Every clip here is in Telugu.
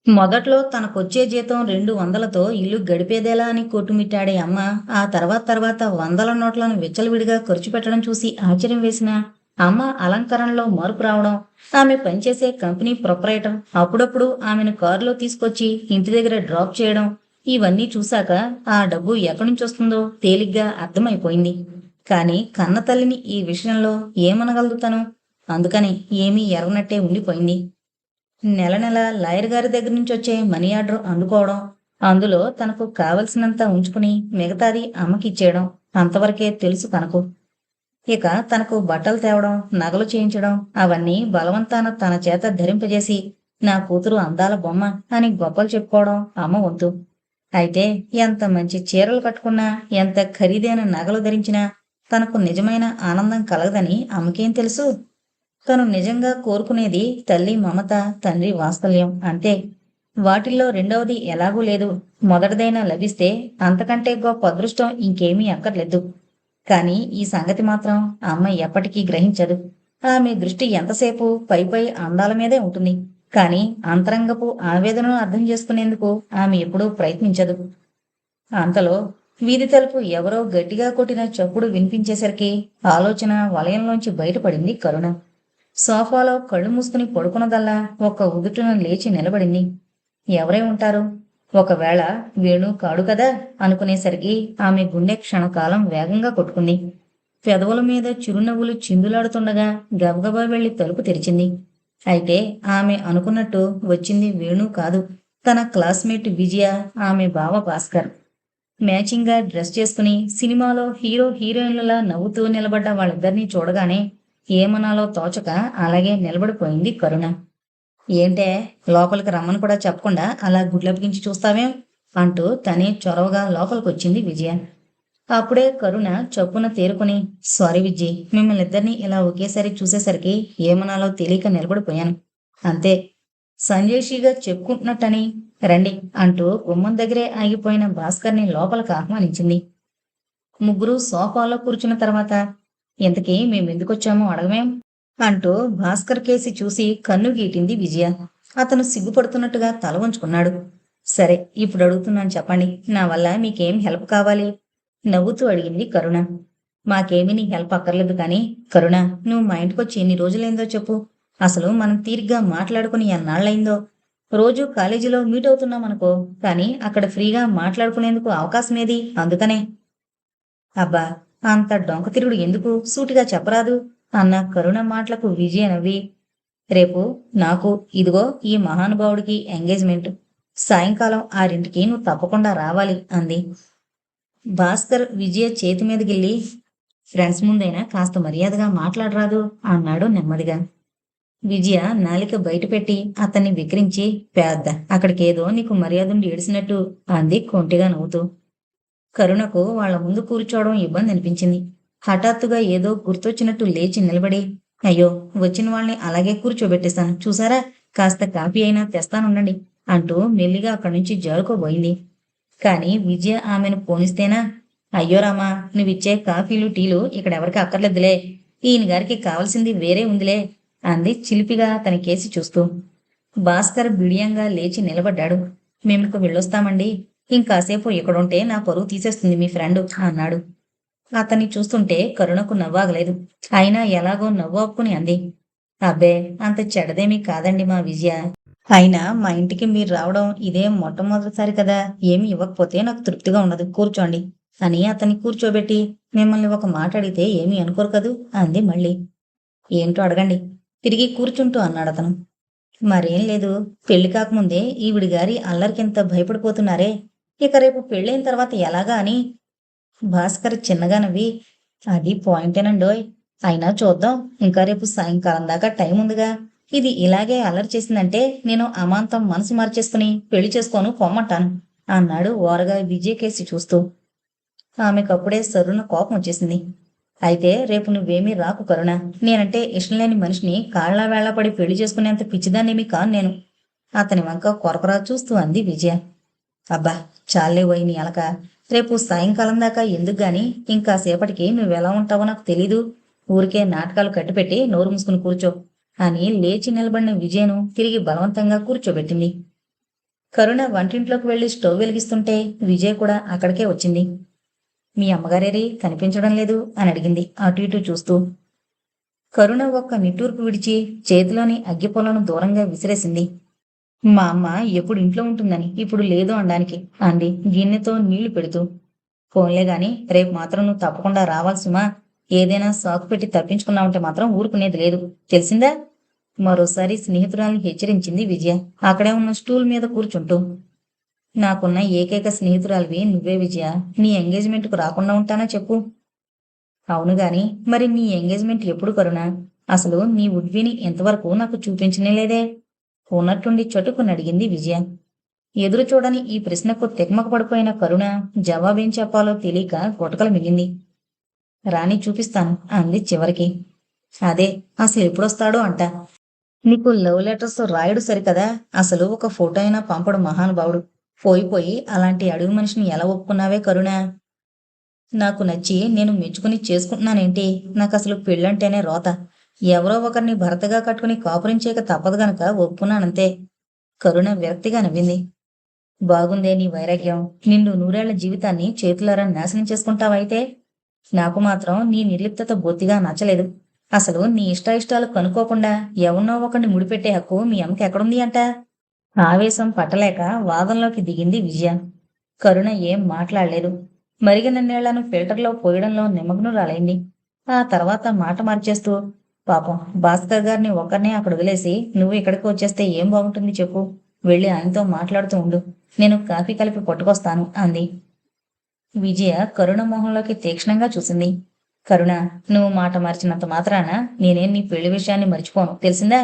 మొదట్లో తనకొచ్చే జీతం 200తో ఇల్లు గడిపేదేలా అని కొట్టుమిట్టాడే అమ్మ, ఆ తర్వాత వందల నోట్లను విచ్చలవిడిగా ఖర్చు పెట్టడం చూసి ఆశ్చర్యం వేసిన అమ్మ అలంకరణలో మార్పు రావడం, ఆమె పనిచేసే కంపెనీ ప్రొపరైటర్ అప్పుడప్పుడు ఆమెను కారులో తీసుకొచ్చి ఇంటి దగ్గర డ్రాప్ చేయడం, ఇవన్నీ చూశాక ఆ డబ్బు ఎక్కడి నుంచి వస్తుందో తేలిగ్గా అర్థమైపోయింది. కానీ కన్న తల్లిని ఈ విషయంలో ఏమనగలదు తను? అందుకని ఏమీ ఎరగనట్టే ఉండిపోయింది. నెల నెల లాయర్ గారి దగ్గర నుంచి వచ్చే మనీ ఆర్డర్ అందుకోవడం, అందులో తనకు కావలసినంత ఉంచుకుని మిగతాది అమ్మకిచ్చేయడం, అంతవరకే తెలుసు తనకు. ఇక తనకు బట్టలు తేవడం, నగలు చేయించడం, అవన్నీ బలవంతాన తన చేత ధరింపజేసి నా కూతురు అందాల బొమ్మ అని గొప్పలు చెప్పుకోవడం అమ్మ వంతు. అయితే ఎంత మంచి చీరలు కట్టుకున్నా, ఎంత ఖరీదైన నగలు ధరించినా తనకు నిజమైన ఆనందం కలగదని అమ్మకేం తెలుసు? తను నిజంగా కోరుకునేది తల్లి మమత, తండ్రి వాత్సల్యం అంతే. వాటిల్లో రెండవది ఎలాగూ లేదు. మొదటిదైనా లభిస్తే అంతకంటే గొప్ప అదృష్టం ఇంకేమీ అక్కర్లేదు. కానీ ఈ సంగతి మాత్రం అమ్మ ఎప్పటికీ గ్రహించదు. ఆమె దృష్టి ఎంతసేపు పైపై అందాల మీదే ఉంటుంది. కానీ అంతరంగపు ఆవేదనను అర్థం చేసుకునేందుకు ఆమె ఎప్పుడూ ప్రయత్నించదు. అంతలో వీధి తలుపు ఎవరో గట్టిగా కొట్టిన చప్పుడు వినిపించేసరికి ఆలోచన వలయంలోంచి బయటపడింది కరుణ. సోఫాలో కళ్ళు మూసుకుని పడుకున్నదల్లా ఒక్క ఉదుటున లేచి నిలబడింది. ఎవరై ఉంటారు? ఒకవేళ వేణు కాడు కదా అనుకునేసరికి ఆమె గుండె క్షణకాలం వేగంగా కొట్టుకుంది. పెదవుల మీద చిరునవ్వులు చిందులాడుతుండగా గబగబా వెళ్లి తలుపు తెరిచింది. అయితే ఆమె అనుకున్నట్టు వచ్చింది వేణు కాదు, తన క్లాస్మేట్ విజయ, ఆమె బావ భాస్కర్. మ్యాచింగ్ గా డ్రెస్ చేసుకుని సినిమాలో హీరో హీరోయిన్లలా నవ్వుతూ నిలబడ్డ వాళ్ళిద్దరినీ చూడగానే ఏమనాలో తోచక అలాగే నిలబడిపోయింది కరుణ. ఏంటే, లోపలికి రమ్మని కూడా చెప్పకుండా అలా గుడ్లప్పగించి చూస్తావేం అంటూ తనే చొరవగా లోపలికొచ్చింది విజయ. అప్పుడే కరుణ చప్పున తేరుకుని, సారీ విజ్జి, మిమ్మల్ని ఇద్దరినీ ఇలా ఒకేసారి చూసేసరికి ఏమనాలో తెలియక నిలబడిపోయాను అంతే. సంజయ్షిగా చెప్పుకుంటున్నట్టని రండి అంటూ గుమ్మం దగ్గరే ఆగిపోయిన భాస్కర్ని లోపలికి ఆహ్వానించింది. ముగ్గురు సోఫాలో కూర్చున్న తర్వాత ఇంతకీ మేమెందుకొచ్చామో అడగమేం అంటూ భాస్కర్ కేసి చూసి కన్ను గీటింది విజయ. అతను సిగ్గుపడుతున్నట్టుగా తల వంచుకున్నాడు. సరే, ఇప్పుడు అడుగుతున్నాను చెప్పండి, నా వల్ల మీకేం హెల్ప్ కావాలి? నవ్వుతూ అడిగింది కరుణ. మాకేమీ నీ హెల్ప్ అక్కర్లేదు కానీ కరుణ, నువ్వు మా ఇంటికొచ్చి ఎన్ని రోజులైందో చెప్పు. అసలు మనం తీరిగ్గా మాట్లాడుకుని ఎన్నాళ్ళయిందో. రోజు కాలేజీలో మీట్ అవుతున్నామనుకో, కానీ అక్కడ ఫ్రీగా మాట్లాడుకునేందుకు అవకాశమేది? అందుకనే. అబ్బా, అంత డొంక తిరుగుడు ఎందుకు, సూటిగా చెప్పరాదు అన్న కరుణ మాటలకు విజయ నవ్వి, రేపు నాకు ఇదిగో ఈ మహానుభావుడికి ఎంగేజ్మెంట్. సాయంకాలం 6ంటికి నువ్వు తప్పకుండా రావాలి అంది. భాస్కర్ విజయ చేతి మీద గిల్లి, ఫ్రెండ్స్ ముందైనా కాస్త మర్యాదగా మాట్లాడరాదు అన్నాడు నెమ్మదిగా. విజయ నాలిక బయటపెట్టి అతన్ని విక్రించి, పెద్ద అక్కడికేదో నీకు మర్యాదుండి ఏడిసినట్టు అంది కొంటిగా నవ్వుతూ. కరుణకు వాళ్ల ముందు కూర్చోవడం ఇబ్బంది అనిపించింది. హఠాత్తుగా ఏదో గుర్తొచ్చినట్టు లేచి నిలబడి, అయ్యో, వచ్చిన వాళ్ళని అలాగే కూర్చోబెట్టేస్తాను చూసారా, కాస్త కాఫీ అయినా తెస్తానుండండి అంటూ మెల్లిగా అక్కడి నుంచి జారుకోబోయింది. కాని విజయ ఆమెను పోనిస్తేనా, అయ్యో రామా, నువ్విచ్చే కాఫీలు టీలు ఇక్కడెవరికి అక్కర్లేదులే, ఈయన గారికి కావలసింది వేరే ఉందిలే అంది చిలిపిగా తన కేసి చూస్తూ. భాస్కర్ బిడియంగా లేచి నిలబడ్డాడు. మేమిక వెళ్ళొస్తామండి, ఇంకాసేపు ఇక్కడుంటే నా పరువు తీసేస్తుంది మీ ఫ్రెండు అన్నాడు. అతన్ని చూస్తుంటే కరుణకు నవ్వాగలేదు. అయినా ఎలాగో నవ్వు ఆపుకుని అంది, అబ్బే, అంత చెడ్డదేమీ కాదండి మా విజయ. అయినా మా ఇంటికి మీరు రావడం ఇదే మొట్టమొదటిసారి కదా, ఏమి ఇవ్వకపోతే నాకు తృప్తిగా ఉండదు, కూర్చోండి అని అతన్ని కూర్చోబెట్టి, మిమ్మల్ని ఒక మాట అడిగితే ఏమీ అనుకోరు కదూ అంది మళ్ళీ. ఏంటో అడగండి తిరిగి కూర్చుంటూ అన్నాడతను. మరేం లేదు, పెళ్లి కాకముందే ఈవిడి గారి అల్లరికింత భయపడిపోతున్నారే, ఇక రేపు పెళ్ళైన తర్వాత ఎలాగా అని. భాస్కర్ చిన్నగా నవ్వి, అది పాయింటేనండోయ్, అయినా చూద్దాం, ఇంకా రేపు సాయంకాలం దాకా టైం ఉందిగా. ఇది ఇలాగే అల్లరి చేసిందంటే నేను అమాంతం మనసు మార్చేసుకుని పెళ్లి చేసుకోను పొమ్మంటాను అన్నాడు ఓరగా విజయ్ కేసి చూస్తూ. ఆమెకప్పుడే సర్రున కోపం వచ్చేసింది. అయితే రేపు నువ్వేమీ రాకు కరుణ, నేనంటే ఇష్టం లేని మనిషిని కాళ్లా వేళ్లాపడి పెళ్లి చేసుకునేంత పిచ్చిదాన్నేమీ కాను నేను అతని వంక కొరకరా చూస్తూ అంది విజయ. అబ్బా, చాలే పోయి నీ అలక, రేపు సాయంకాలం దాకా ఎందుకు గాని, ఇంకాసేపటికి నువ్వెలా ఉంటావో నాకు తెలీదు, ఊరికే నాటకాలు కట్టిపెట్టి నోరు మూసుకుని కూర్చో అని లేచి నిలబడిన విజయను తిరిగి బలవంతంగా కూర్చోబెట్టింది. కరుణ వంటింట్లోకి వెళ్లి స్టవ్ వెలిగిస్తుంటే విజయ్ కూడా అక్కడికే వచ్చింది. మీ అమ్మగారేరి కనిపించడం లేదు అని అడిగింది అటు ఇటు చూస్తూ. కరుణ ఒక్క నిట్టూర్పు విడిచి చేతిలోని అగ్గిపొలను దూరంగా విసిరేసింది. మా అమ్మ ఎప్పుడు ఇంట్లో ఉంటుందని ఇప్పుడు లేదు అనడానికి అంది గిన్నెతో నీళ్లు పెడుతూ. ఫోన్లే గాని రేపు మాత్రం నువ్వు తప్పకుండా రావాల్సిమా. ఏదైనా సాకు పెట్టి తప్పించుకున్నావంటే మాత్రం ఊరుకునేది లేదు, తెలిసిందా? మరోసారి స్నేహితురాల్ని హెచ్చరించింది విజయ అక్కడే ఉన్న స్టూల్ మీద కూర్చుంటూ. నాకున్న ఏకైక స్నేహితురాలివి నువ్వే విజయ. నీ ఎంగేజ్మెంట్కు రాకుండా ఉంటానా చెప్పు? అవును గాని మరి నీ ఎంగేజ్మెంట్ ఎప్పుడు కరుణా? అసలు నీ ఉడ్విని ఎంతవరకు నాకు చూపించనే లేదే? ఉన్నట్టుండి చటుకుని అడిగింది విజయ. ఎదురు చూడని ఈ ప్రశ్నకు తెగమక పడిపోయిన కరుణ జవాబేం చెప్పాలో తెలియక గుటకలు మిగింది. రాణి చూపిస్తాను అంది చివరికి. అదే అసలు ఎప్పుడొస్తాడో అంట. నీకు లవ్ లెటర్స్ రాయడు సరికదా, అసలు ఒక ఫోటో అయినా పంపడు మహానుభావుడు. పోయి అలాంటి అడుగు మనిషిని ఎలా ఒప్పుకున్నావే కరుణా? నాకు నచ్చి నేను మెచ్చుకుని చేసుకుంటున్నానేంటి? నాకు అసలు పెళ్ళంటేనే రోత. ఎవరో ఒకరిని భర్తగా కట్టుకుని కాపురం చేయక తప్పదు గనక ఒప్పుకున్నానంతే. కరుణ విరక్తిగా నవ్వింది. బాగుందే నీ వైరాగ్యం. నిన్ను నూరేళ్ల జీవితాన్ని చేతులారా నాశనం చేసుకుంటావైతే. నాకు మాత్రం నీ నిర్లిప్తత బొత్తిగా నచ్చలేదు. అసలు నీ ఇష్టాయిష్టాలు కనుక్కోకుండా ఎవరినో ఒకరిని ముడిపెట్టే హక్కు మీ అమ్మకి ఎక్కడుంది అంట? ఆవేశం పట్టలేక వాదనలోకి దిగింది విజయ. కరుణ ఏం మాట్లాడలేదు. మరిగిన నీళ్లను ఫిల్టర్లో పోయడంలో నిమగ్నురాలైంది. ఆ తర్వాత మాట మార్చేస్తూ, పాపం భాస్కర్ గారిని ఒక్కరినే అక్కడ వదిలేసి నువ్వు ఇక్కడికి వచ్చేస్తే ఏం బాగుంటుంది చెప్పు. వెళ్ళి ఆయనతో మాట్లాడుతూ ఉండు. నేను కాఫీ కలిపి పట్టుకొస్తాను అంది. విజయ కరుణ మొహంలోకి తీక్షణంగా చూసింది. కరుణ, నువ్వు మాట మార్చినంత మాత్రాన నేనేం నీ పెళ్లి విషయాన్ని మర్చిపోను, తెలిసిందా?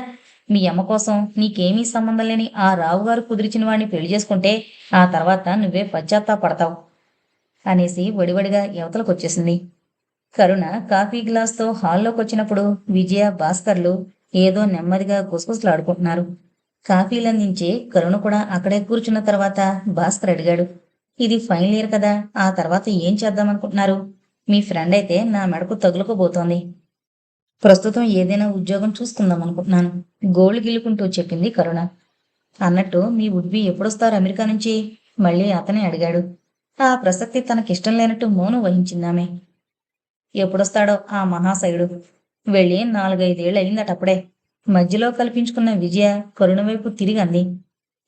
మీ అమ్మ కోసం నీకేమీ సంబంధం లేని ఆ రావుగారు కుదిరిచిన వాడిని పెళ్లి చేసుకుంటే ఆ తర్వాత నువ్వే పశ్చాత్తాపడతావు అనేసి వడివడిగా యువతలకొచ్చేసింది. కరుణ కాఫీ గ్లాస్తో హాల్లోకొచ్చినప్పుడు విజయ, భాస్కర్లు ఏదో నెమ్మదిగా గుసగుసలాడుకుంటున్నారు. కాఫీలందించి కరుణ కూడా అక్కడే కూర్చున్న తర్వాత భాస్కర్ అడిగాడు. ఇది ఫైనల్ ఇయర్ కదా, ఆ తర్వాత ఏం చేద్దామనుకుంటున్నారు? మీ ఫ్రెండ్ అయితే నా మెడకు తగులుకోబోతోంది. ప్రస్తుతం ఏదైనా ఉద్యోగం చూసుకుందాం అనుకుంటున్నాను గోళ్లు గిల్లుకుంటూ చెప్పింది కరుణ. అన్నట్టు మీ వుడ్బి ఎప్పుడొస్తారు అమెరికా నుంచి? మళ్ళీ అతనే అడిగాడు. ఆ ప్రసక్తి తనకిష్టం లేనట్టు మౌనం వహించిందామె. ఎప్పుడొస్తాడో ఆ మహాశయుడు. వెళ్ళి 4-5 ఏళ్ళు అయిందటప్పుడే. మధ్యలో కల్పించుకున్న విజయ కరుణ వైపు తిరిగి అంది.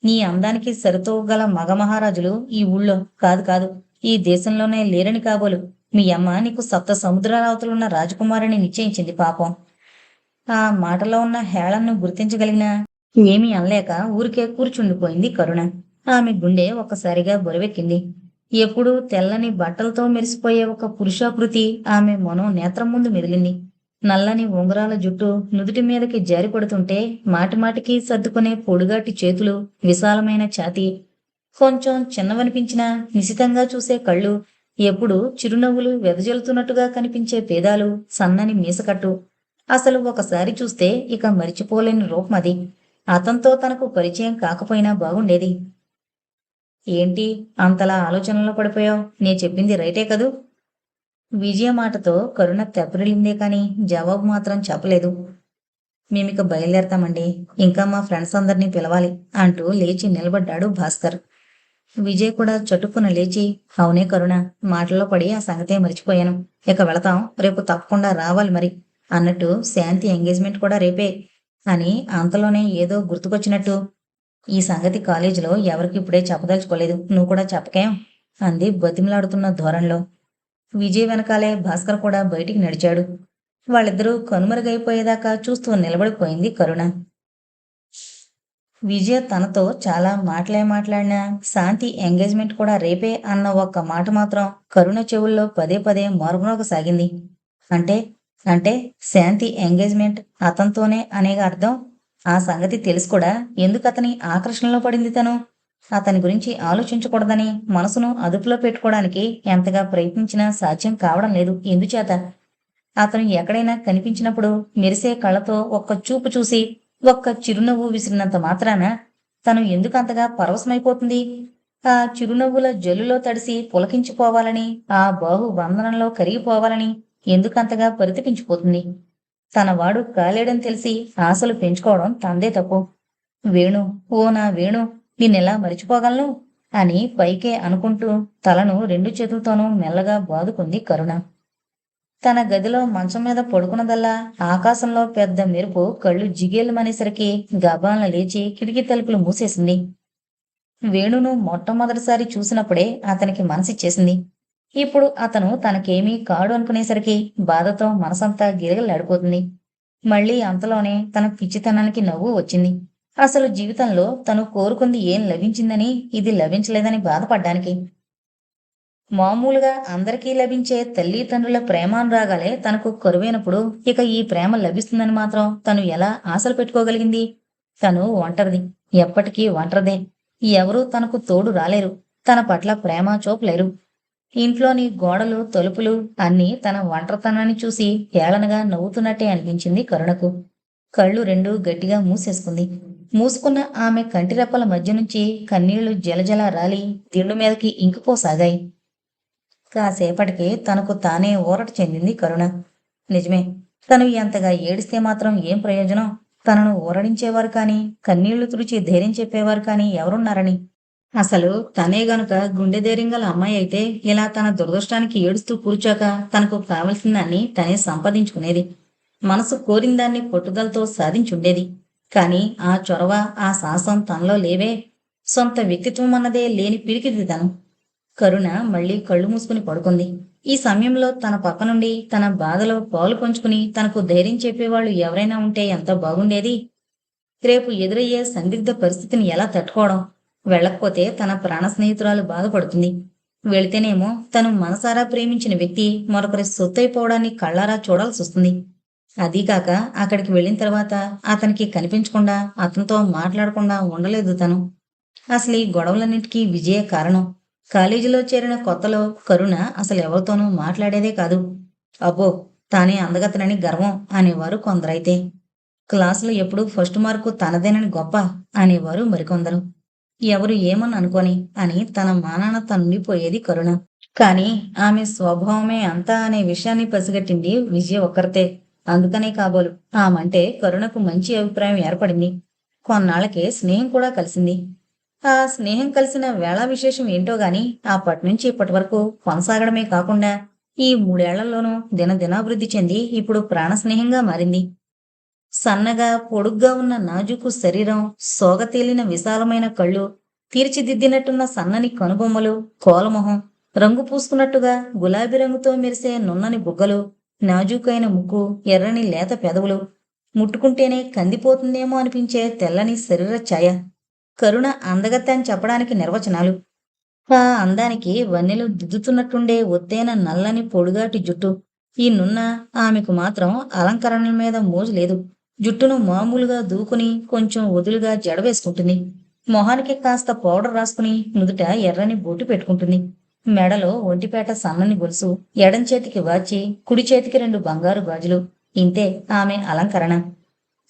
నీ అందానికి సరితూగల మగ మహారాజులు ఈ ఊళ్ళో కాదు కాదు, ఈ దేశంలోనే లేరని కాబోలు. మీ అమ్మ నీకు సప్త సముద్రాల అవతలున్న రాజకుమారిని నిశ్చయించింది పాపం. ఆ మాటలో ఉన్న హేళనను గుర్తించగలిగినా ఏమీ అనలేక ఊరికే కూర్చుండిపోయింది కరుణ. ఆమె గుండె ఒక్కసారిగా బరువెక్కింది. ఎప్పుడూ తెల్లని బట్టలతో మెరిసిపోయే ఒక పురుషాకృతి ఆమె మనోనేత్రం ముందు మెదిలింది. నల్లని ఉంగరాల జుట్టు నుదుటి మీదకి జారిపడుతుంటే మాటిమాటికి సర్దుకునే పొడుగాటి చేతులు, విశాలమైన ఛాతీ, కొంచెం చిన్నవనిపించినా నిశితంగా చూసే కళ్ళు, ఎప్పుడు చిరునవ్వులు వెదజల్లుతున్నట్టుగా కనిపించే పేదాలు, సన్నని మీసకట్టు. అసలు ఒకసారి చూస్తే ఇక మరిచిపోలేని రూపం అది. అతనితో తనకు పరిచయం కాకపోయినా బాగుండేది. ఏంటి అంతలా ఆలోచనలో పడిపోయావు? నే చెప్పింది రైటే కదూ? విజయ మాటతో కరుణ తెప్పరిల్లిందే కాని జవాబు మాత్రం చెప్పలేదు. మేమిక బయలుదేరతామండి. ఇంకా మా ఫ్రెండ్స్ అందరినీ పిలవాలి అంటూ లేచి నిలబడ్డాడు భాస్కర్. విజయ్ కూడా చటుక్కున లేచి, అవునే కరుణ, మాటల్లో పడి ఆ సంగతే మర్చిపోయాను. ఇక వెళతాం, రేపు తప్పకుండా రావాలి మరి అన్నట్టు శాంతి ఎంగేజ్మెంట్ కూడా రేపే అని అంతలోనే ఏదో గుర్తుకొచ్చినట్టు, ఈ సంగతి కాలేజీలో ఎవరికిప్పుడే చెప్పదలుచుకోలేదు, నువ్వు కూడా చెప్పకేం అంది బతిమలాడుతున్న ధోరణిలో. విజయ్ వెనకాలే భాస్కర్ కూడా బయటికి నడిచాడు. వాళ్ళిద్దరూ కనుమరుగైపోయేదాకా చూస్తూ నిలబడిపోయింది కరుణ. విజయ తనతో చాలా మాటలే మాట్లాడినా శాంతి ఎంగేజ్మెంట్ కూడా రేపే అన్న ఒక్క మాట మాత్రం కరుణ చెవుల్లో పదే పదే మరుమోగసాగింది. అంటే అంటే శాంతి ఎంగేజ్మెంట్ అతనితోనే అనేగా అర్థం? ఆ సంగతి తెలుసు కూడా ఎందుకు అతని ఆకర్షణలో పడింది తను? అతని గురించి ఆలోచించకూడదని మనసును అదుపులో పెట్టుకోవడానికి ఎంతగా ప్రయత్నించినా సాధ్యం కావడం లేదు. ఎందుచేత? అతను ఎక్కడైనా కనిపించినప్పుడు మెరిసే కళ్ళతో ఒక్క చూపు చూసి ఒక్క చిరునవ్వు విసిరినంత మాత్రాన తను ఎందుకంతగా పరవశమైపోతుంది? ఆ చిరునవ్వుల జల్లులో తడిసి పులకించిపోవాలని, ఆ బాహు బంధనంలో కరిగిపోవాలని ఎందుకంతగా పరితపించిపోతుంది? తన వాడు కాలేడని తెలిసి ఆశలు పెంచుకోవడం తందే తప్పు. వేణు, ఓ నా వేణు, నిన్నెలా మరిచిపోగలను అని పైకే అనుకుంటూ తలను రెండు చేతులతోనూ మెల్లగా బాదుకుంది కరుణ. తన గదిలో మంచం మీద పడుకున్నదల్లా ఆకాశంలో పెద్ద మెరుపు కళ్ళు జిగేలుమనేసరికి గబాలన లేచి కిటికీ తలుపులు మూసేసింది. వేణును మొట్టమొదటిసారి చూసినప్పుడే అతనికి మనసిచ్చేసింది. ఇప్పుడు అతను తనకేమీ కాడు అనుకునేసరికి బాధతో మనసంతా గిరగలాడిపోతుంది. మళ్ళీ అంతలోనే తన పిచ్చితనానికి నవ్వు వచ్చింది. అసలు జీవితంలో తను కోరుకుంది ఏం లభించిందని, ఇది లభించలేదని బాధపడ్డానికి. మామూలుగా అందరికీ లభించే తల్లిదండ్రుల ప్రేమానురాగాలే తనకు కరువైనప్పుడు ఇక ఈ ప్రేమ లభిస్తుందని మాత్రం తను ఎలా ఆశలు పెట్టుకోగలిగింది? తను ఒంటరిది, ఎప్పటికీ ఒంటరిదే. ఎవరూ తనకు తోడు రాలేరు, తన పట్ల ప్రేమ చూపలేరు. ఇంట్లోని గోడలు, తలుపులు అన్నీ తన ఒంటరితనాన్ని చూసి హేళనగా నవ్వుతున్నట్టే అనిపించింది కరుణకు. కళ్ళు రెండూ గట్టిగా మూసేసుకుంది. మూసుకున్న ఆమె కంటిరెప్పల మధ్య నుంచి కన్నీళ్లు జలజల రాలి దిండు మీదకి ఇంకిపోసాగాయి. కాసేపటికి తనకు తానే ఊరట చెందింది కరుణ. నిజమే, తను ఎంతగా ఏడిస్తే మాత్రం ఏం ప్రయోజనం? తనను ఊరడించేవారు కాని, కన్నీళ్లు తుడిచి ధైర్యం చెప్పేవారు కాని ఎవరున్నారని. అసలు తనే గనుక గుండె ధైర్యం గల అమ్మాయి అయితే ఇలా తన దురదృష్టానికి ఏడుస్తూ కూర్చోక తనకు కావలసిందాన్ని తనే సంపాదించుకునేది. మనసు కోరిందాన్ని పట్టుదలతో సాధించుండేది. కాని ఆ చొరవ, ఆ సాహసం తనలో లేవే. సొంత వ్యక్తిత్వం అన్నదే లేని పిరికిది తను. కరుణ మళ్ళీ కళ్ళు మూసుకుని పడుకుంది. ఈ సమయంలో తన పక్క నుండి తన బాధలో పాలు పంచుకుని తనకు ధైర్యం చెప్పేవాళ్ళు ఎవరైనా ఉంటే ఎంత బాగుండేది. రేపు ఎదురయ్యే సందిగ్ధ పరిస్థితిని ఎలా తట్టుకోవడం? వెళ్ళకపోతే తన ప్రాణ స్నేహితురాలు బాధపడుతుంది. వెళితేనేమో తను మనసారా ప్రేమించిన వ్యక్తి మరొకరి సొత్తైపోవడాన్ని కళ్ళారా చూడాల్సి వస్తుంది. అదీకాక అక్కడికి వెళ్ళిన తర్వాత అతనికి కనిపించకుండా, అతనితో మాట్లాడకుండా ఉండలేదు తను. అసలు ఈ గొడవలన్నిటికీ విజయ కారణం. కాలేజీలో చేరిన కొత్తలో కరుణ అసలు ఎవరితోనూ మాట్లాడేదే కాదు. అబ్బో, తానే అందగతనని గర్వం అనేవారు కొందరైతే. క్లాసులో ఎప్పుడూ ఫస్ట్ మార్కు తనదేనని గొప్ప అనేవారు మరికొందరు. ఎవరు ఏమని అనుకోని అని తన మానాన తనుండిపోయేది కరుణ. కాని ఆమె స్వభావమే అంతా అనే విషయాన్ని పసిగట్టింది విజయ ఒక్కరితే. అందుకనే కాబోలు ఆమంటే కరుణకు మంచి అభిప్రాయం ఏర్పడింది. కొన్నాళ్లకే స్నేహం కూడా కలిసింది. ఆ స్నేహం కలిసిన వేళ విశేషం ఏంటో గాని అప్పటినుంచి ఇప్పటి వరకు కొనసాగడమే కాకుండా ఈ 3 ఏళ్లలోనూ దినదినాభివృద్ధి చెంది ఇప్పుడు ప్రాణ స్నేహంగా మారింది. సన్నగా పొడుగ్గా ఉన్న నాజూకు శరీరం, సోగతేలిన విశాలమైన కళ్ళు, తీర్చిదిద్దినట్టున్న సన్నని కనుబొమ్మలు, కోలమొహం, రంగు పూసుకున్నట్టుగా గులాబీ రంగుతో మెరిసే నున్నని బుగ్గలు, నాజూకైన ముక్కు, ఎర్రని లేత పెదవులు, ముట్టుకుంటేనే కందిపోతుందేమో అనిపించే తెల్లని శరీర ఛాయ. కరుణ అందగత్తె అని చెప్పడానికి నిర్వచనాలు. ఆ అందానికి వన్నెలు దిద్దుతున్నట్టుండే ఒత్తైన నల్లని పొడుగాటి జుట్టు. ఈ నున్న ఆమెకు మాత్రం అలంకరణల మీద మోజు లేదు. జుట్టును మామూలుగా దూకుని కొంచెం వదులుగా జడవేసుకుంటుంది. మొహానికి కాస్త పౌడర్ రాసుకుని నుదుట ఎర్రని బొట్టు పెట్టుకుంటుంది. మెడలో ఒంటిపేట సన్నని గొలుసు, ఎడం చేతికి వాచి, కుడి చేతికి 2 బంగారు గాజులు. ఇంతే ఆమె అలంకరణ.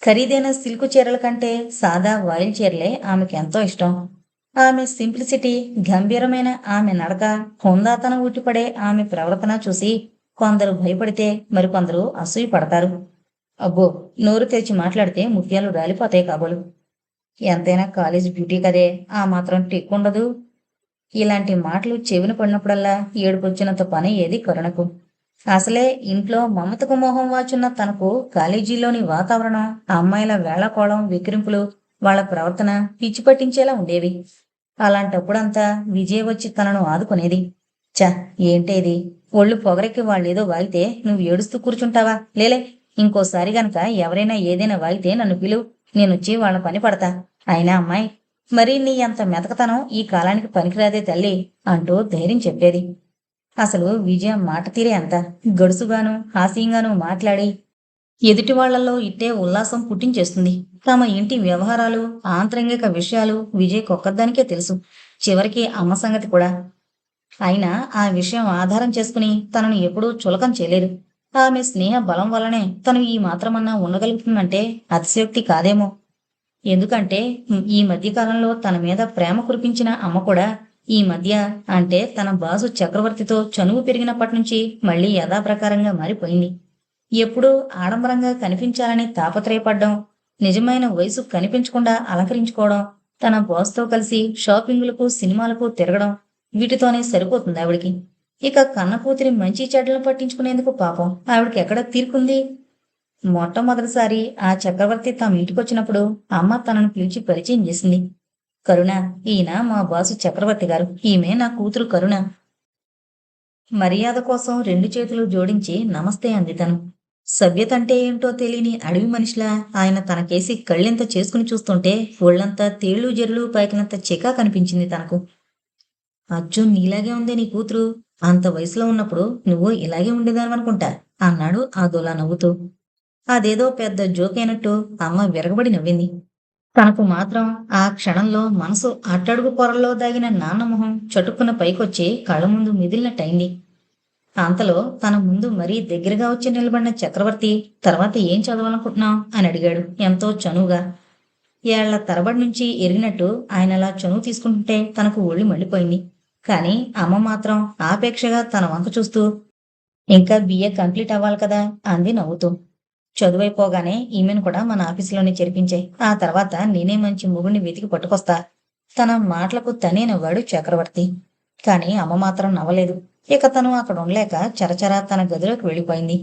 ఖరీదైన సిల్కు చీరల కంటే సాదా వాయిల్ చీరలే ఆమెకెంతో ఇష్టం. ఆమె సింప్లిసిటీ, గంభీరమైన ఆమె నడక, హుందాతనం ఉట్టిపడే ఆమె ప్రవర్తన చూసి కొందరు భయపడితే మరికొందరు అసూయ పడతారు. అబ్బో, నోరు తెరిచి మాట్లాడితే ముత్యాలు రాలిపోతాయి కాబోలు. ఎంతైనా కాలేజ్ బ్యూటీ కదే, ఆ మాత్రం టిక్కుండదు. ఇలాంటి మాటలు చెవిన పడినప్పుడల్లా ఏడుపొచ్చినంత పని ఏది కరుణకు. అసలే ఇంట్లో మమతకు మోహం వాచున్న తనకు కాలేజీలోని వాతావరణం, అమ్మాయిల వేళాకోళం, విక్రింపులు, వాళ్ల ప్రవర్తన పిచ్చి పట్టించేలా ఉండేవి. అలాంటప్పుడంతా విజయ వచ్చి తనను ఆదుకునేది. చ, ఏంటేది? ఒళ్ళు పొగరెక్కి వాళ్ళేదో వాగితే నువ్వు ఏడుస్తూ కూర్చుంటావా? లేలే, ఇంకోసారి గనక ఎవరైనా ఏదైనా వాగితే నన్ను పిలువు, నేనొచ్చి వాళ్ళ పని పడతా. అయినా అమ్మాయి, మరీ నీ అంత మెతకతనం ఈ కాలానికి పనికిరాదే తల్లి అంటూ ధైర్యం చెప్పేది. అసలు విజయ మాట తీరే అంత గడుసుగాను, హాస్యంగాను మాట్లాడి ఎదుటి వాళ్లలో ఇట్టే ఉల్లాసం పుట్టించేస్తుంది. తమ ఇంటి వ్యవహారాలు, ఆంతరంగిక విషయాలు విజయ్కొక్కదానికే తెలుసు. చివరికి అమ్మ సంగతి కూడా. అయినా ఆ విషయం ఆధారం చేసుకుని తనను ఎప్పుడూ చులకం చేయలేదు. ఆమె స్నేహ బలం వల్లనే తను ఈ మాత్రమన్నా ఉండగలుగుతుందంటే అతిశయోక్తి కాదేమో. ఎందుకంటే ఈ మధ్యకాలంలో తన మీద ప్రేమ కురిపించిన అమ్మ కూడా ఈ మధ్య, అంటే తన బాసు చక్రవర్తితో చనువు పెరిగినప్పటి నుంచి మళ్లీ యథాప్రకారంగా మారిపోయింది. ఎప్పుడూ ఆడంబరంగా కనిపించాలని తాపత్రయపడ్డం, నిజమైన వయసు కనిపించకుండా అలంకరించుకోవడం, తన బాస్తో కలిసి షాపింగులకు, సినిమాలకు తిరగడం వీటితోనే సరిపోతుంది ఆవిడికి. ఇక కన్న కూతురి మంచి చెడ్డలను పట్టించుకునేందుకు పాపం ఆవిడకి ఎక్కడ తీరుకుంది? మొట్టమొదటిసారి ఆ చక్రవర్తి తమ ఇంటికొచ్చినప్పుడు అమ్మ తనను పిలిచి పరిచయం చేసింది. కరుణ, ఈయన మా బాసు చక్రవర్తి గారు, ఈమె నా కూతురు కరుణ. మర్యాద కోసం రెండు చేతులు జోడించి నమస్తే అంది తను. సభ్యత అంటే ఏంటో తెలియని అడవి మనిషిలా ఆయన తనకేసి కళ్ళెంత చేసుకుని చూస్తుంటే ఒళ్ళంతా తేళ్లు జెర్లు పాకినంత చికా కనిపించింది తనకు. అచ్చు నీలాగే ఉందే నీ కూతురు. అంత వయసులో ఉన్నప్పుడు నువ్వు ఇలాగే ఉండేదానివనుకుంటా అన్నాడు అదోలా నవ్వుతూ. అదేదో పెద్ద జోకైనట్టు అమ్మ విరగబడి నవ్వింది. తనకు మాత్రం ఆ క్షణంలో మనసు అట్టడుగు పొరల్లో దాగిన నాన్న మొహం చటుక్కున పైకొచ్చి కళ్ళ ముందు మిదిలినట్టయింది. అంతలో తన ముందు మరీ దగ్గరగా వచ్చి నిలబడిన చక్రవర్తి తర్వాత ఏం చదవాలనుకుంటున్నావు అని అడిగాడు ఎంతో చనువుగా. ఏళ్ల తరబడి నుంచి ఎరిగినట్టు ఆయన అలా చనువు తీసుకుంటుంటే తనకు ఒళ్ళు మండిపోయింది. కాని అమ్మ మాత్రం ఆపేక్షగా తన వంక చూస్తూ ఇంకా బిఏ కంప్లీట్ అవ్వాలి కదా అంది నవ్వుతూ. చదువైపోగానే ఈమెను కూడా మన ఆఫీసులోనే చేర్పించాయి. ఆ తర్వాత నేనే మంచి మొగుడిని వెతికి పట్టుకొస్తా. తన మాటలకు తనే నవ్వాడు చక్రవర్తి. కాని అమ్మ మాత్రం నవ్వలేదు. ఇక తను అక్కడ ఉండలేక చరచరా తన గదిలోకి వెళ్ళిపోయింది.